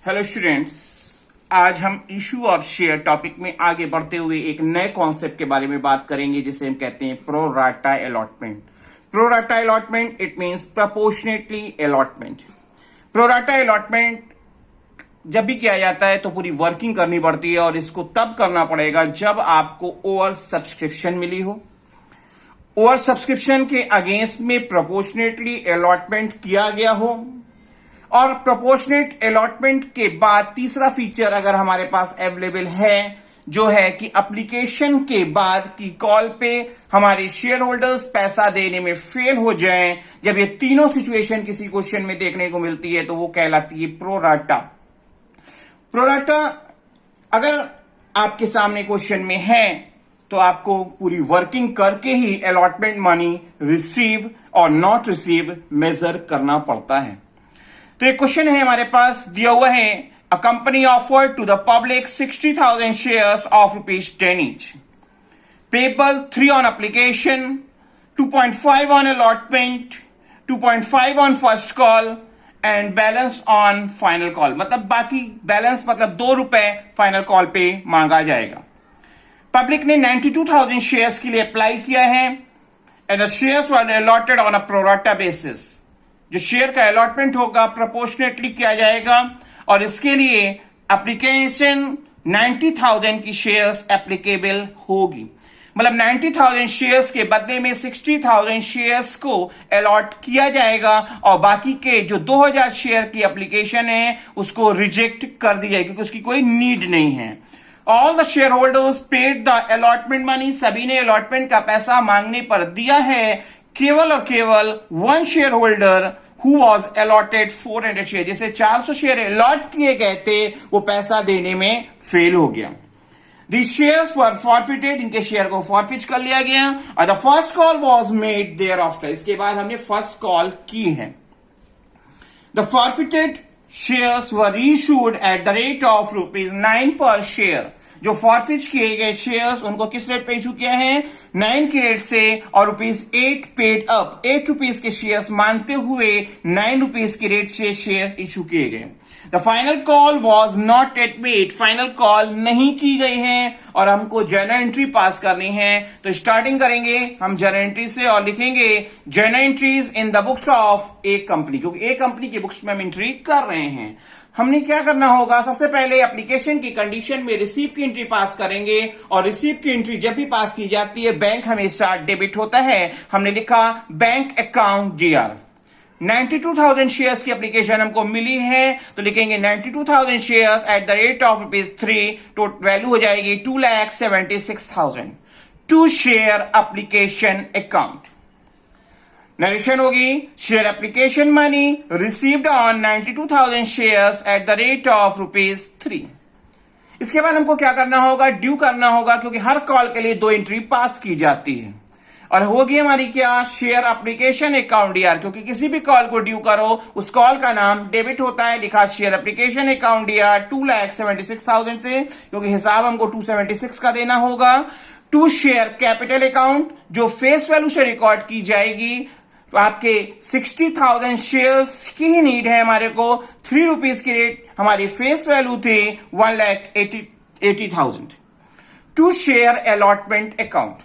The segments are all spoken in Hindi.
हेलो स्टूडेंट्स, आज हम इशू ऑफ शेयर टॉपिक में आगे बढ़ते हुए एक नए कॉन्सेप्ट के बारे में बात करेंगे जिसे हम कहते हैं pro rata allotment. Pro rata allotment it means proportionately allotment. Pro rata allotment जब भी किया जाता है तो पूरी वर्किंग करनी पड़ती है और इसको तब करना पड़ेगा जब आपको ओवर सब्सक्रिप्शन मिली हो। ओवर सब्सक्रिप्शन के अगेंस्ट में प्रपोर्शनेटली अलॉटमेंट किया गया हो और प्रोपोर्शनेट अलॉटमेंट के बाद तीसरा फीचर अगर हमारे पास अवेलेबल है जो है कि एप्लीकेशन के बाद की कॉल पे हमारे शेयर होल्डर्स पैसा देने में फेल हो जाएं। जब ये तीनों सिचुएशन किसी क्वेश्चन में देखने को मिलती है तो वो कहलाती है प्रो राटा। प्रो राटा अगर आपके सामने क्वेश्चन में है तो आपको पूरी वर्किंग करके ही अलॉटमेंट मनी रिसीव और नॉट रिसीव मेजर करना पड़ता है। तो एक क्वेश्चन है हमारे पास दिया हुआ है, a company offered to the public 60,000 shares of ₹10 each, payable 3 on application, 2.5 on allotment, 2.5 on first call and balance on final call. मतलब बाकी बैलेंस मतलब ₹2 फाइनल कॉल पे मांगा जाएगा। पब्लिक ने 92,000 शेयर्स के लिए अप्लाई किया है and the shares were allotted on a pro rata basis. जो शेयर का अलॉटमेंट होगा प्रोपोर्शनेटली किया जाएगा और इसके लिए एप्लीकेशन 90,000 की शेयर्स एप्लीकेबल होगी। मतलब 90,000 शेयर्स के बदले में 60,000 शेयर्स को अलॉट किया जाएगा और बाकी के जो 2,000 शेयर की एप्लीकेशन है उसको रिजेक्ट कर दिया जाएगा क्योंकि उसकी कोई नीड नहीं है। All the share holders paid the allotment money, सभी ने अलॉटमेंट का पैसा मांगने पर दिया है। केवल और केवल one share holder who was allotted 400 share, जैसे 400 शेयर अलॉट किए गए थे वो पैसा देने में फेल हो गया। These shares were forfeited, इनके शेयर को फॉरफिट कर लिया गया और the first call was made thereafter, इसके बाद हमने फर्स्ट कॉल की है। The forfeited shares were reissued at the rate of ₹9 per share. जो फॉरफिट किए गए शेयर्स उनको किस रेट पे इशू किया है? 9 के रेट से और ₹8 पेड अप, ₹8 के शेयर्स मानते हुए ₹9 के रेट से शेयर इशू किए गए। The final call was not at made, final call नहीं की गई है और हमको जर्नल एंट्री पास करनी है। तो स्टार्टिंग करेंगे हम जर्नल एंट्री से और लिखेंगे journal entries in the books of A company, क्योंकि ए कंपनी की बुक्स में हम एंट्री कर रहे हैं। हमने क्या करना होगा, सबसे पहले एप्लीकेशन की कंडीशन में रिसीव की एंट्री पास करेंगे और रिसीव की एंट्री जब भी पास की जाती है बैंक हमेशा डेबिट होता है। हमने लिखा बैंक अकाउंट GR। 92,000 शेयर्स की एप्लीकेशन हमको मिली है तो लिखेंगे 92,000 shares at the rate of ₹3, तो वैल्यू हो जाएगी 2,76,000 to share application account. Narration होगी share application money received on 92,000 shares at the rate of ₹3। इसके बाद हमको क्या करना होगा, ड्यू करना होगा, क्योंकि हर कॉल के लिए 2 एंट्री पास की जाती है और होगी हमारी क्या, शेयर एप्लीकेशन अकाउंट DR, क्योंकि किसी भी कॉल को ड्यू करो उस कॉल का नाम डेबिट होता है। लिखा शेयर एप्लीकेशन अकाउंट DR 2,76,000 से, क्योंकि हिसाब हमको 276 का देना होगा। टू शेयर कैपिटल अकाउंट जो फेस वैल्यू से रिकॉर्ड की जाएगी, तो आपके 60,000 शेयर्स की ही नीड है हमारे को। ₹3 की रेट हमारी फेस वैल्यू थी 1,80,000 टू शेयर अलॉटमेंट अकाउंट।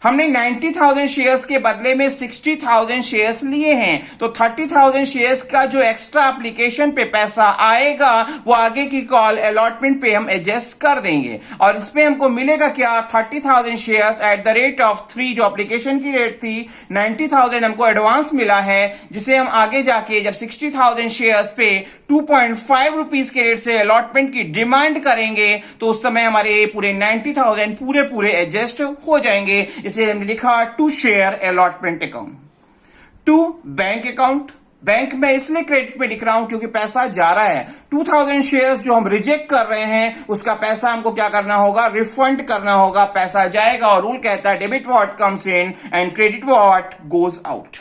हमने 90,000 शेयर्स के बदले में 60,000 शेयर्स लिए हैं तो 30,000 शेयर्स का जो एक्स्ट्रा एप्लीकेशन पे पैसा आएगा वो आगे की कॉल अलॉटमेंट पे हम एडजस्ट कर देंगे और इसमें हमको मिलेगा क्या, 30,000 shares at the rate of 3, जो एप्लीकेशन की रेट थी। 90,000 हमको एडवांस मिला है जिसे हम आगे जाके जब 60,000 शेयर्स पे ₹2.5 के रेट से अलॉटमेंट की डिमांड करेंगे तो उस समय हमारे पूरे 90,000 पूरे एडजस्ट हो जाएंगे। इसे हमने लिखा to share allotment account. To bank account, bank में इसलिए क्रेडिट में लिख रहा हूं क्योंकि पैसा जा रहा है। 2,000 शेयर्स जो हम रिजेक्ट कर रहे हैं उसका पैसा हमको क्या करना होगा, रिफंड करना होगा। पैसा जाएगा और रूल कहता है debit what comes in and credit what goes out.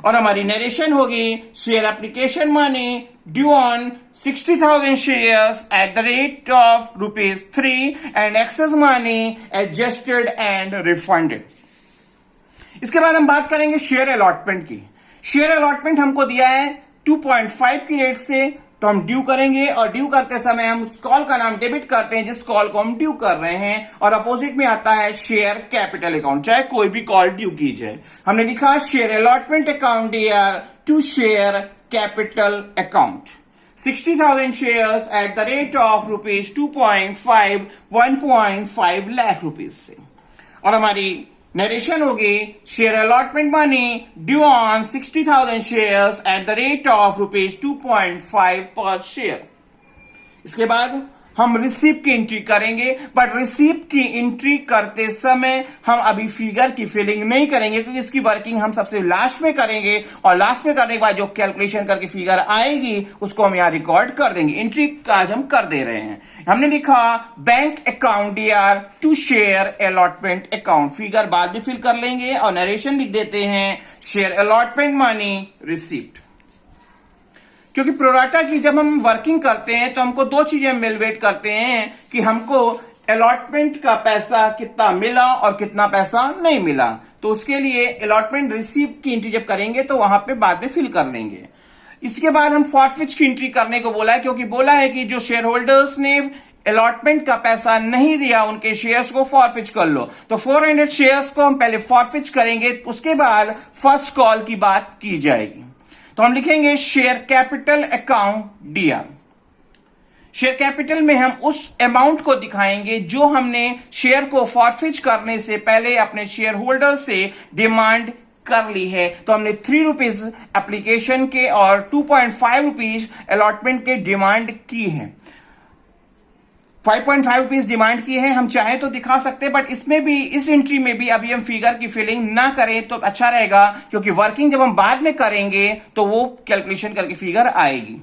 और हमारी नरेशन होगी share application money due on 60,000 shares at the rate of ₹3 and excess money adjusted and refunded। इसके बाद हम बात करेंगे शेयर अलॉटमेंट की। शेयर अलॉटमेंट हमको दिया है 2.5 की रेट से तो हम ड्यू करेंगे और ड्यू करते समय हम उस कॉल का नाम डेबिट करते हैं जिस कॉल को हम ड्यू कर रहे हैं, और अपोजिट में आता है शेयर कैपिटल अकाउंट, चाहे कोई भी कॉल ड्यू की जाए। हमने लिखा share allotment account dear to share capital account 60,000 shares at the rate of rupees 2.5 1.5 lakh rupees से। और हमारी नरेशन होगी share allotment money due on 60,000 shares at the rate of rupees 2.5 per share. इसके बाद हम रिसीप की एंट्री करेंगे, बट रिसीप की एंट्री करते समय हम अभी फिगर की फिलिंग नहीं करेंगे क्योंकि इसकी वर्किंग हम सबसे लास्ट में करेंगे, और लास्ट में करने के बाद जो कैलकुलेशन करके फिगर आएगी उसको हम यहां रिकॉर्ड कर देंगे। एंट्री का आज हम कर दे रहे हैं। हमने लिखा bank account DR to share allotment account, figure बाद में फिल कर लेंगे और नरेशन लिख देते हैं शेयर अलॉटमेंट मनी रिसीप्ट। क्योंकि प्रोराटा की जब हम वर्किंग करते हैं तो हमको दो चीजें मिलवेट करते हैं कि हमको अलॉटमेंट का पैसा कितना मिला और कितना पैसा नहीं मिला, तो उसके लिए अलॉटमेंट रिसीप्ट की एंट्री जब करेंगे तो वहां पे बाद में फिल कर लेंगे। इसके बाद हम फॉरफिच की एंट्री करने को बोला है, क्योंकि बोला है कि जो शेयर होल्डर्स ने अलॉटमेंट का पैसा नहीं दिया उनके शेयर्स को फॉरफिच कर लो, तो 400 शेयर्स को हम पहले फॉरफिच करेंगे, उसके बाद फर्स्ट कॉल की बात की जाएगी। तो हम लिखेंगे share capital account DR. Share capital में हम उस अमाउंट को दिखाएंगे जो हमने शेयर को फॉरफिच करने से पहले अपने शेयर होल्डर से डिमांड कर ली है। तो हमने 3 रुपीज एप्लीकेशन के और 2.5 रुपीज अलॉटमेंट के डिमांड की है, 5.5 रुपीज डिमांड की है। हम चाहे तो दिखा सकते हैं, बट इसमें भी, इस एंट्री में भी अभी हम फिगर की फिलिंग ना करें तो अच्छा रहेगा, क्योंकि वर्किंग जब हम बाद में करेंगे तो वो कैलकुलेशन करके फिगर आएगी।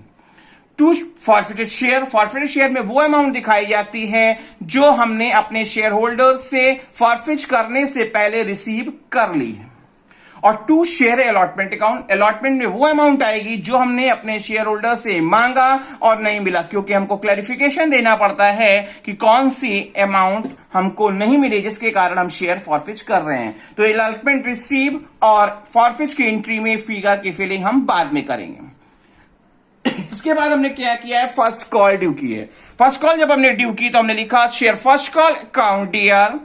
टू फॉरफिटेड शेयर में वो अमाउंट दिखाई जाती है जो हमने अपने शेयर होल्डर से फॉरफिच करने से पहले रिसीव कर ली है। और टू शेयर अलॉटमेंट अलॉटमेंट में वो अमाउंट आएगी जो हमने अपने शेयर होल्डर से मांगा और नहीं मिला, क्योंकि हमको क्लैरिफिकेशन देना पड़ता है कि कौन सी अमाउंट हमको नहीं मिली जिसके कारण हम शेयर फॉरफिच कर रहे हैं। तो अलॉटमेंट रिसीव और फॉरफिच की एंट्री में फिगर की फिलिंग हम बाद में करेंगे। इसके बाद हमने क्या किया है, फर्स्ट कॉल ड्यू की है। फर्स्ट कॉल जब हमने ड्यू की तो हमने लिखा share first call account D R,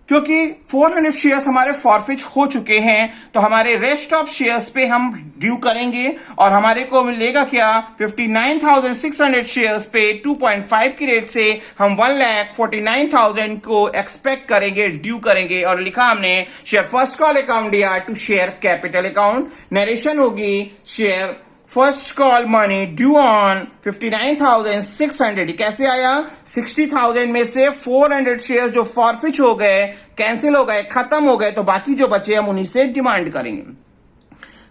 क्योंकि 400 शेयर्स हमारे फॉरफिच हो चुके हैं तो हमारे रेस्ट ऑफ शेयर्स पे हम ड्यू करेंगे, और हमारे को मिलेगा क्या, 59,600 शेयर्स पे 2.5 की रेट से हम 1,49,000 को एक्सपेक्ट करेंगे, ड्यू करेंगे। और लिखा हमने share first call account DR to share capital account. Narration होगी share first call money due on 59,600। कैसे आया, 60,000 में से 400 शेयर जो फॉरफिच हो गए, कैंसिल हो गए, खत्म हो गए, तो बाकी जो बचे हम उन्हीं से डिमांड करेंगे।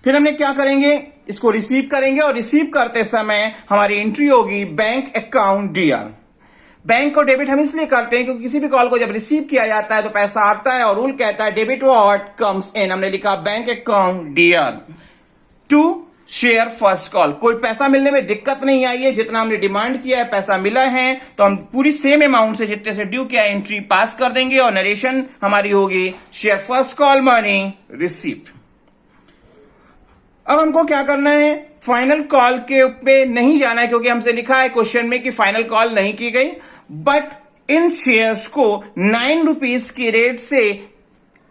फिर हमने क्या करेंगे, इसको रिसीव करेंगे, और रिसीव करते समय हमारी एंट्री होगी बैंक अकाउंट डीआर। बैंक को डेबिट हम इसलिए करते हैं क्योंकि किसी भी कॉल को जब रिसीव किया जाता है तो पैसा आता है और रूल कहता है डेबिट व्हाट कम्स इन। हमने लिखा bank account DR to share first call. कोई पैसा मिलने में दिक्कत नहीं आई है, जितना हमने डिमांड किया है पैसा मिला है, तो हम पूरी सेम अमाउंट से जितने से ड्यू किया एंट्री पास कर देंगे, और नरेशन हमारी होगी share first call money receipt. अब हमको क्या करना है, फाइनल कॉल के पे नहीं जाना है, क्योंकि हमसे लिखा है क्वेश्चन में कि फाइनल कॉल नहीं की गई, बट इन शेयर्स को 9 रुपीज की रेट से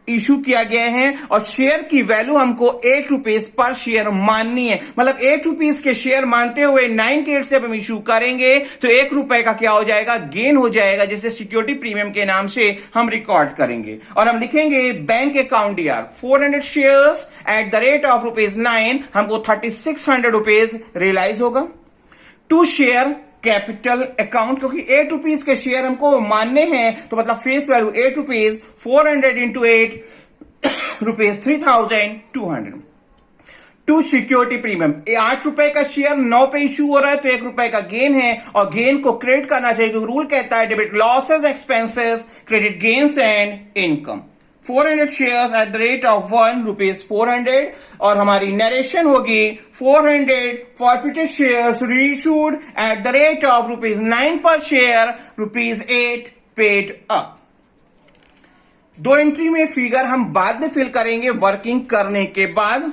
इशू किया गया है, और शेयर की वैल्यू हमको 8 रुपीज पर शेयर माननी है। मतलब 8 रुपीज के शेयर मानते हुए 9 के रेट से हम इशू करेंगे तो 1 रुपए का क्या हो जाएगा, गेन हो जाएगा, जिसे सिक्योरिटी प्रीमियम के नाम से हम रिकॉर्ड करेंगे। और हम लिखेंगे bank account D R 400 shares at the rate of ₹9, हमको 3600 रुपीज रियलाइज होगा। टू शेयर कैपिटल अकाउंट, क्योंकि 8 रुपीज के शेयर हमको मानने हैं, तो मतलब face value 8 rupees, 400 into 8 rupees 3,200। To security premium, 8 रुपए का शेयर 9 पे इशू हो रहा है तो 1 रुपए का गेन है, और गेन को क्रेडिट करना चाहिए क्योंकि रूल कहता है debit losses expenses credit gains and income. 400 shares at the rate of ₹400, और हमारी नरेशन होगी 400 forfeited shares reissued at the rate of ₹9 per share, ₹8 paid up. दो एंट्री में फिगर हम बाद में फिल करेंगे वर्किंग करने के बाद।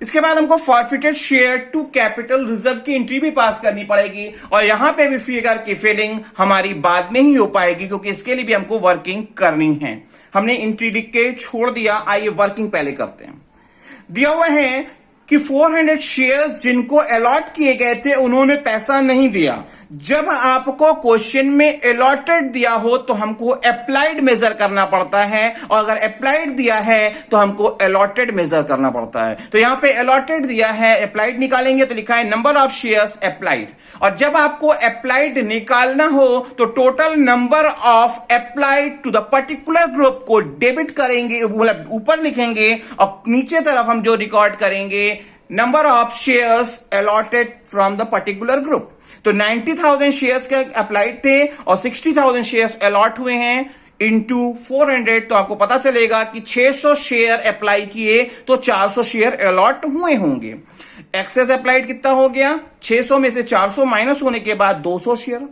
इसके बाद हमको forfeited share to capital reserve की एंट्री भी पास करनी पड़ेगी, और यहां पे भी फिगर की फिलिंग हमारी बाद में ही हो पाएगी, क्योंकि इसके लिए भी हमको वर्किंग करनी है। हमने एंट्री लिख के छोड़ दिया, आइए वर्किंग पहले करते हैं। दिया हुआ है कि 400 शेयर्स जिनको अलॉट किए गए थे उन्होंने पैसा नहीं दिया। जब आपको क्वेश्चन में अलॉटेड दिया हो तो हमको अप्लाइड मेजर करना पड़ता है, और अगर अप्लाइड दिया है तो हमको अलॉटेड मेजर करना पड़ता है। तो यहां पे अलॉटेड दिया है, अप्लाइड निकालेंगे तो लिखा है नंबर ऑफ शेयर्स अप्लाइड, और जब आपको अप्लाइड निकालना हो तो total number of applied to the particular group को डेबिट करेंगे, मतलब ऊपर लिखेंगे, और नीचे तरफ हम जो रिकॉर्ड करेंगे number of shares allotted from the particular group. तो 90,000 शेयर्स के अप्लाइड थे और 60,000 शेयर्स अलॉट हुए हैं इंटू 400, तो आपको पता चलेगा कि 600 शेयर अप्लाई किए तो 400 शेयर अलॉट हुए होंगे। एक्सेस अप्लाइड कितना हो गया, 600 में से 400 माइनस होने के बाद 200 शेयर।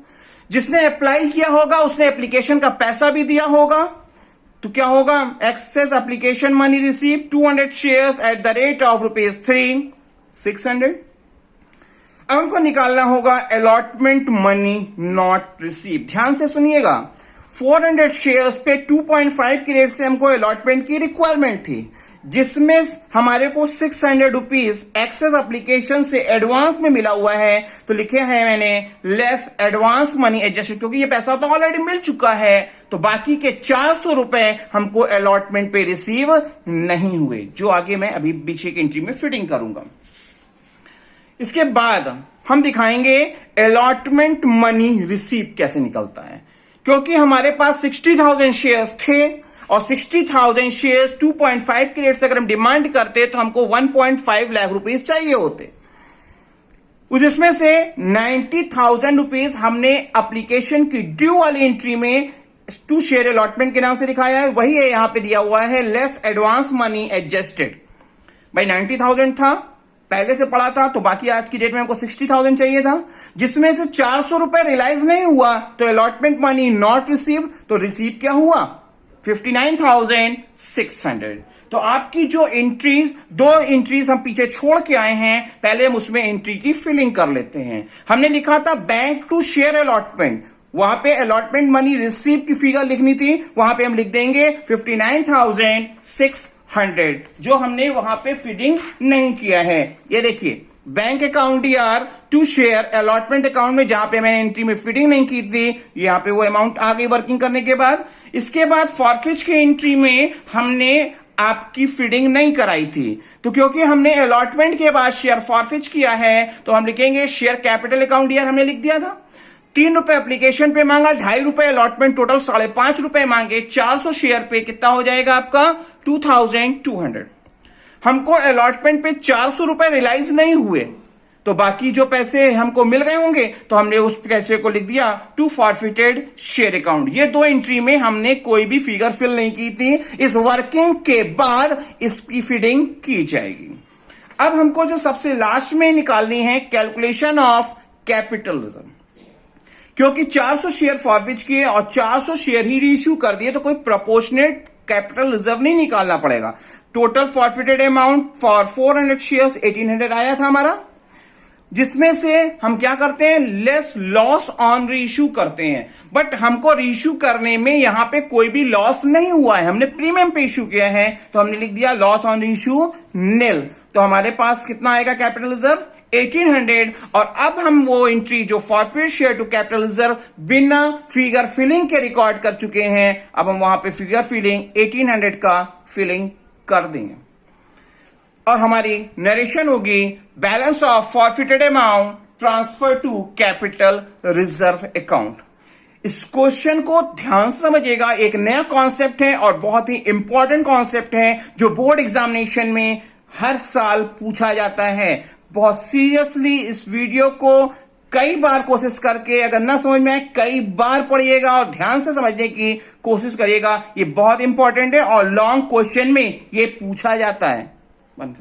जिसने अप्लाई किया होगा उसने एप्लीकेशन का पैसा भी दिया होगा, तो क्या होगा, excess application money receive 200 shares at the rate of ₹3, 600। अब हमको निकालना होगा अलॉटमेंट मनी नॉट रिसीव। ध्यान से सुनिएगा, 400 शेयर्स पे 2.5 की रेट से हमको अलॉटमेंट की रिक्वायरमेंट थी, जिसमें हमारे को 600 रुपीज एक्सेस एप्लीकेशन से एडवांस में मिला हुआ है। तो लिखे हैं मैंने लेस एडवांस मनी एडजस्टेड, क्योंकि ये पैसा तो ऑलरेडी मिल चुका है, तो बाकी के 400 रुपए हमको अलॉटमेंट पे रिसीव नहीं हुए, जो आगे मैं अभी पीछे की एंट्री में फिटिंग करूंगा। इसके बाद हम दिखाएंगे अलॉटमेंट मनी रिसीव कैसे निकलता है, क्योंकि हमारे पास 60,000 शेयर्स थे और 60,000 शेयर्स 2.5 की रेट से अगर हम डिमांड करते तो हमको 1.5 लाख रुपीस चाहिए होते। उसमें से 90,000 रुपीस हमने एप्लीकेशन की ड्यू वाली एंट्री में टू शेयर अलॉटमेंट के नाम से दिखाया है, वही है यहां पे दिया हुआ है लेस एडवांस मनी एडजस्टेड। भाई 90,000 था, पहले से पड़ा था, तो बाकी आज की डेट में हमको 60,000 चाहिए था, जिसमें से 400 रुपए रियलाइज नहीं हुआ, तो अलॉटमेंट मनी नॉट रिसीव। तो रिसीव क्या हुआ, 59,600। तो आपकी जो एंट्रीज, दो एंट्रीज हम पीछे छोड़ के आए हैं, पहले हम उसमें एंट्री की फिलिंग कर लेते हैं। हमने लिखा था बैंक टू शेयर अलॉटमेंट, वहां पे अलॉटमेंट मनी रिसीव की फिगर लिखनी थी, वहां पे हम लिख देंगे 59,600, जो हमने वहां पे फिलिंग नहीं किया है। ये देखिए बैंक अकाउंट यार टू शेयर अलॉटमेंट अकाउंट में जहां पे मैंने एंट्री में फिटिंग नहीं की थी, यहां पे वो अमाउंट आ गई वर्किंग करने के बाद। इसके बाद फॉरफिच की एंट्री में हमने आपकी फीडिंग नहीं कराई थी, तो क्योंकि हमने अलॉटमेंट के बाद शेयर फॉरफिच किया है तो हम लिखेंगे शेयर कैपिटल अकाउंट यार हमने लिख दिया था। 3 रुपए एप्लीकेशन पे मांगा, 2.5 रुपए अलॉटमेंट, टोटल 5.5 रुपए मांगे, 400 शेयर पे कितना हो जाएगा आपका 2,200। हमको अलॉटमेंट पे 400 रुपए रियलाइज नहीं हुए, तो बाकी जो पैसे हमको मिल गए होंगे तो हमने उस पैसे को लिख दिया टू फॉरफिटेड शेयर अकाउंट। ये दो एंट्री में हमने कोई भी फिगर फिल नहीं की थी, इस वर्किंग के बाद इसकी फीडिंग की जाएगी। अब हमको जो सबसे लास्ट में निकालनी है कैलकुलेशन ऑफ कैपिटल रिजर्व, क्योंकि 400 शेयर फॉरफिट किए और 400 शेयर ही रीइश्यू कर दिए, तो कोई प्रोपोर्शनेट कैपिटल रिजर्व नहीं निकालना पड़ेगा। Total forfeited amount for 400 shares 1800 आया था हमारा, जिसमें से हम क्या करते हैं लेस लॉस ऑन रीइश्यू करते हैं। बट हमको रीइश्यू करने में यहां पे कोई भी लॉस नहीं हुआ है, हमने प्रीमियम पे इश्यू किया है, तो हमने लिख दिया लॉस ऑन रीइश्यू निल। तो हमारे पास कितना आएगा कैपिटल रिजर्व 1800। और अब हम वो एंट्री जो forfeit share to capital reserve बिना फिगर फिलिंग के रिकॉर्ड कर चुके हैं, अब हम वहां पे फिगर फिलिंग 1800 का फिलिंग कर देंगे और हमारी नरेशन होगी balance of forfeited amount transfer to capital reserve account. इस क्वेश्चन को ध्यान से समझिएगा, एक नया कॉन्सेप्ट है और बहुत ही इंपॉर्टेंट कॉन्सेप्ट है जो बोर्ड एग्जामिनेशन में हर साल पूछा जाता है। बहुत सीरियसली इस वीडियो को कई बार कोशिश करके, अगर ना समझ में आए कई बार पढ़िएगा और ध्यान से समझने की कोशिश करिएगा। ये बहुत इंपॉर्टेंट है और लॉन्ग क्वेश्चन में ये पूछा जाता है। बंद